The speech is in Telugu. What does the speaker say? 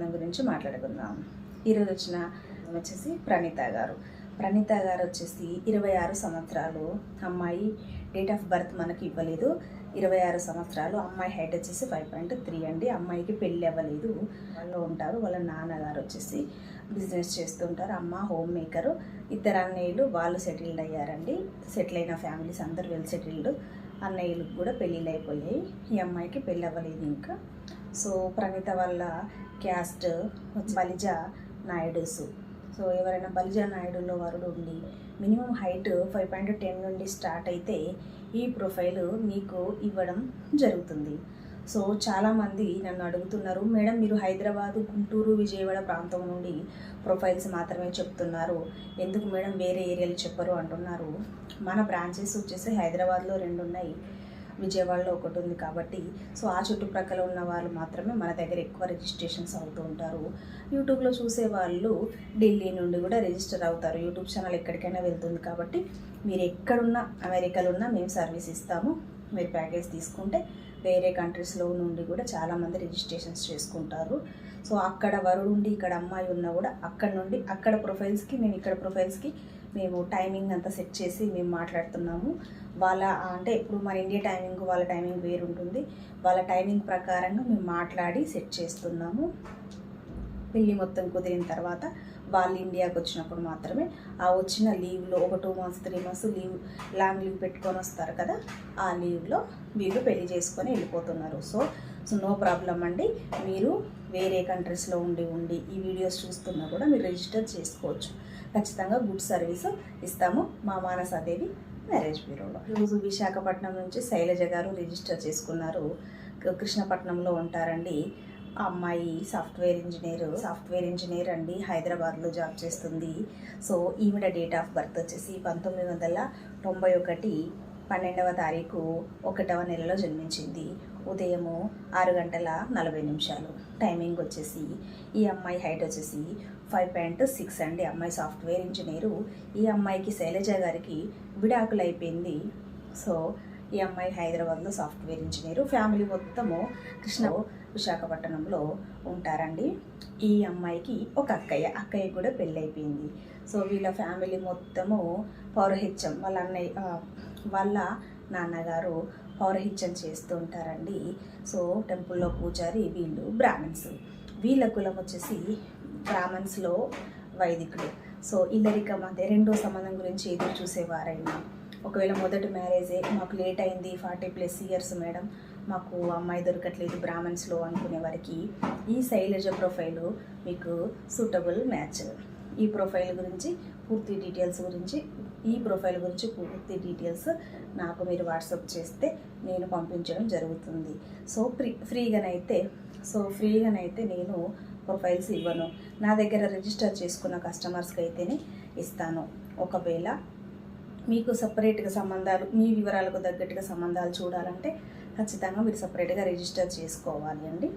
సంబంధం గురించి మాట్లాడుకుందాం. ఈరోజు వచ్చిన వచ్చేసి ప్రణీత గారు వచ్చేసి 26 సంవత్సరాలు. అమ్మాయి డేట్ ఆఫ్ బర్త్ మనకి ఇవ్వలేదు. 26 సంవత్సరాలు. అమ్మాయి హైట్ వచ్చేసి 5.3 అండి. అమ్మాయికి పెళ్ళి అవ్వలేదు. వాళ్ళు ఉంటారు. వాళ్ళ నాన్నగారు వచ్చేసి బిజినెస్ చేస్తుంటారు. అమ్మ హోమ్ మేకరు. ఇద్దరు అన్నయ్యలు వాళ్ళు సెటిల్డ్ అయ్యారండి. సెటిల్ అయిన ఫ్యామిలీస్ అందరు వెల్ సెటిల్డ్. అన్నయ్యలకు కూడా పెళ్ళిళ్ళు అయిపోయాయి. ఈ అమ్మాయికి పెళ్ళి అవ్వలేదు ఇంకా. సో ప్రణీత వాళ్ళ క్యాస్ట్ బలిజ నాయుడుస్. సో ఎవరైనా బలిజ నాయుడులో వరుడు ఉండి మినిమం హైట్ 5.10 నుండి స్టార్ట్ అయితే ఈ ప్రొఫైల్ మీకు ఇవ్వడం జరుగుతుంది. సో చాలామంది నన్ను అడుగుతున్నారు, మేడం మీరు హైదరాబాదు, గుంటూరు, విజయవాడ ప్రాంతం నుండి ప్రొఫైల్స్ మాత్రమే చెప్తున్నారు, ఎందుకు మేడం వేరే ఏరియాలు చెప్పరు అంటున్నారు. మన బ్రాంచెస్ వచ్చేసి హైదరాబాద్లో 2 ఉన్నాయి, విజయవాడలో ఒకటి ఉంది. కాబట్టి సో ఆ చుట్టుప్రక్కల ఉన్న వాళ్ళు మాత్రమే మన దగ్గర ఎక్కువ రిజిస్ట్రేషన్స్ అవుతూ ఉంటారు. యూట్యూబ్లో చూసే వాళ్ళు ఢిల్లీ నుండి కూడా రిజిస్టర్ అవుతారు. యూట్యూబ్ ఛానల్ ఎక్కడికైనా వెళ్తుంది. కాబట్టి మీరు ఎక్కడున్నా, అమెరికాలో ఉన్నా మేము సర్వీస్ ఇస్తాము. మీరు ప్యాకేజ్ తీసుకుంటే వేరే కంట్రీస్లో నుండి కూడా చాలామంది రిజిస్ట్రేషన్స్ చేసుకుంటారు. సో అక్కడ వరుడు ఉండి ఇక్కడ అమ్మాయి ఉన్నా కూడా అక్కడ నుండి అక్కడ ప్రొఫైల్స్కి మేము ఇక్కడ ప్రొఫైల్స్కి మేము టైమింగ్ అంతా సెట్ చేసి మేము మాట్లాడుతున్నాము. వాళ్ళ అంటే ఇప్పుడు మన ఇండియా టైమింగ్ వాళ్ళ టైమింగ్ వేరు ఉంటుంది. వాళ్ళ టైమింగ్ ప్రకారంగా మేము మాట్లాడి సెట్ చేస్తున్నాము. పెళ్ళి మొత్తం కుదిరిన తర్వాత వాళ్ళు ఇండియాకి వచ్చినప్పుడు మాత్రమే ఆ వచ్చిన లీవ్లో ఒక 2 months 3 months leave, long leave పెట్టుకొని వస్తారు కదా, ఆ లీవ్లో వీళ్ళు పెళ్లి చేసుకొని వెళ్ళిపోతున్నారు. సో నో ప్రాబ్లం అండి. మీరు వేరే కంట్రీస్లో ఉండి ఈ వీడియోస్ చూస్తున్నా కూడా మీరు రిజిస్టర్ చేసుకోవచ్చు. ఖచ్చితంగా గుడ్ సర్వీస్ ఇస్తాము మా మానసాదేవి మ్యారేజ్ బ్యూరోలో. ఈరోజు విశాఖపట్నం నుంచి శైలజ గారు రిజిస్టర్ చేసుకున్నారు. కృష్ణపట్నంలో ఉంటారండి. ఆ అమ్మాయి సాఫ్ట్వేర్ ఇంజనీర్ అండి. హైదరాబాద్లో జాబ్ చేస్తుంది. సో ఈవిడ డేట్ ఆఫ్ బర్త్ వచ్చేసి 1991 12వ తారీఖు 1వ నెలలో జన్మించింది. ఉదయము 6:40 టైమింగ్ వచ్చేసి. ఈ అమ్మాయి హైట్ వచ్చేసి 5.6 అండి. అమ్మాయి సాఫ్ట్వేర్ ఇంజనీరు. ఈ అమ్మాయికి శైలజ గారికి విడాకులు అయిపోయింది. సో ఈ అమ్మాయి హైదరాబాద్లో సాఫ్ట్వేర్ ఇంజనీరు. ఫ్యామిలీ మొత్తము విశాఖపట్నంలో ఉంటారండి. ఈ అమ్మాయికి ఒక అక్కయ్య కూడా పెళ్ళి అయిపోయింది. సో వీళ్ళ ఫ్యామిలీ మొత్తము పౌరహిత్యం, వాళ్ళ నాన్నగారు పౌరహిత్యం చేస్తూ ఉంటారండి. సో టెంపుల్లో పూజారి. వీళ్ళు బ్రాహ్మణ్స్. వీళ్ళ కులం వచ్చేసి బ్రాహ్మణ్స్లో వైదికులు. సో ఇల్లరికం అదే రెండో సంబంధం గురించి ఎదురు చూసేవారైనా, ఒకవేళ మొదటి మ్యారేజే మాకు లేట్ అయింది 40+ years మేడం, మాకు అమ్మాయి దొరకట్లేదు బ్రాహ్మణ్స్లో అనుకునే వారికి ఈ శైలజ ప్రొఫైలు మీకు సూటబుల్ మ్యాచ్. ఈ ప్రొఫైల్ గురించి పూర్తి డీటెయిల్స్ నాకు మీరు వాట్సాప్ చేస్తే నేను పంపించడం జరుగుతుంది. సో ఫ్రీగానైతే నేను ప్రొఫైల్స్ ఇవ్వను. నా దగ్గర రిజిస్టర్ చేసుకున్న కస్టమర్స్కి అయితేనే ఇస్తాను. ఒకవేళ మీకు సపరేట్గా సంబంధాలు, మీ వివరాలకు తగ్గట్టుగా సంబంధాలు చూడాలంటే ఖచ్చితంగా మీరు సపరేట్గా రిజిస్టర్ చేసుకోవాలి అండి.